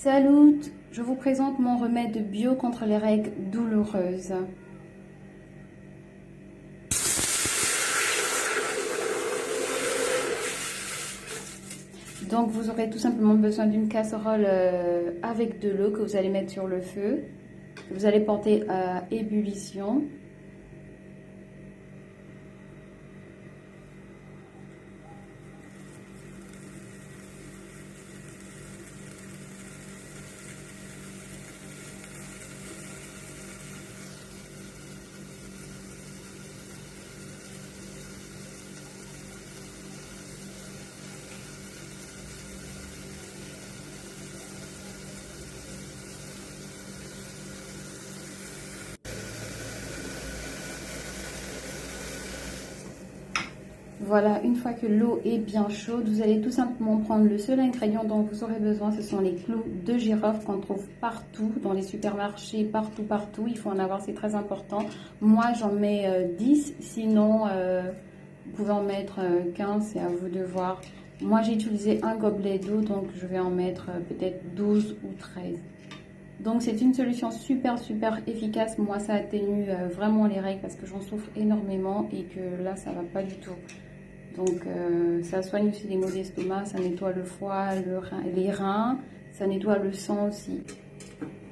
Salut, je vous présente mon remède bio contre les règles douloureuses. Donc vous aurez tout simplement besoin d'une casserole avec de l'eau que vous allez mettre sur le feu. Vous allez porter à ébullition. Voilà, une fois que l'eau est bien chaude, vous allez tout simplement prendre le seul ingrédient dont vous aurez besoin, ce sont les clous de girofle qu'on trouve partout, dans les supermarchés, partout, il faut en avoir, c'est très important. Moi, j'en mets 10, sinon vous pouvez en mettre 15, c'est à vous de voir. Moi, j'ai utilisé un gobelet d'eau, donc je vais en mettre peut-être 12 ou 13. Donc c'est une solution super efficace. Moi ça atténue vraiment les règles parce que j'en souffre énormément et que là ça va pas du tout. Donc ça soigne aussi les maux d'estomac, ça nettoie le foie, les reins, ça nettoie le sang aussi.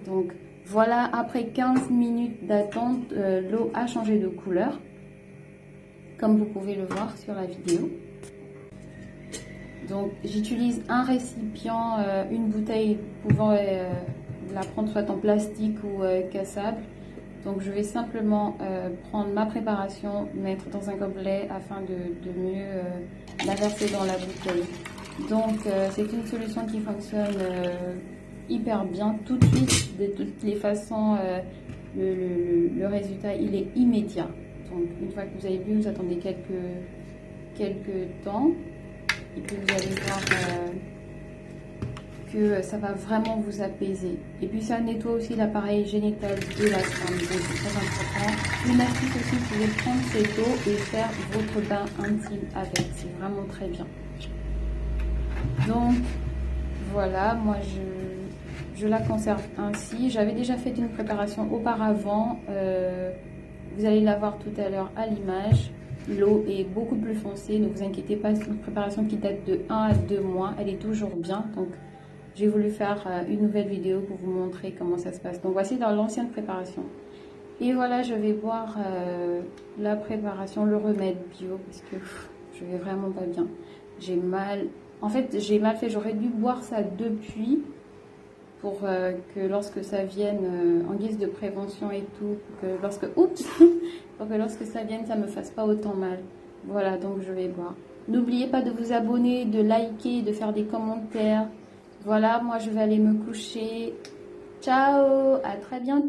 Donc voilà, après 15 minutes d'attente, l'eau a changé de couleur, comme vous pouvez le voir sur la vidéo. Donc j'utilise un récipient, une bouteille pouvant la prendre soit en plastique ou cassable. Donc je vais simplement prendre ma préparation, mettre dans un gobelet afin de mieux la verser dans la bouteille. Donc c'est une solution qui fonctionne hyper bien tout de suite, de toutes les façons. Le résultat il est immédiat. Donc une fois que vous avez bu, vous attendez quelques temps et puis vous allez voir que ça va vraiment vous apaiser. Et puis ça nettoie aussi l'appareil génital de la femme, donc c'est très important. Une astuce aussi, vous pouvez prendre cette eau et faire votre bain intime avec, c'est vraiment très bien. Donc voilà, moi je la conserve ainsi. J'avais déjà fait une préparation auparavant, vous allez la voir tout à l'heure à l'image. L'eau est beaucoup plus foncée, ne vous inquiétez pas, c'est une préparation qui date de 1 à 2 mois, elle est toujours bien. Donc j'ai voulu faire une nouvelle vidéo pour vous montrer comment ça se passe. Donc voici dans l'ancienne préparation. Et voilà, je vais boire la préparation, le remède bio, parce que je vais vraiment pas bien. J'ai mal, en fait j'ai mal fait, j'aurais dû boire ça depuis pour que lorsque ça vienne en guise de prévention et tout, pour que lorsque ça vienne, ça me fasse pas autant mal. Voilà, donc je vais boire. N'oubliez pas de vous abonner, de liker, de faire des commentaires. Voilà, moi je vais aller me coucher. Ciao, à très bientôt.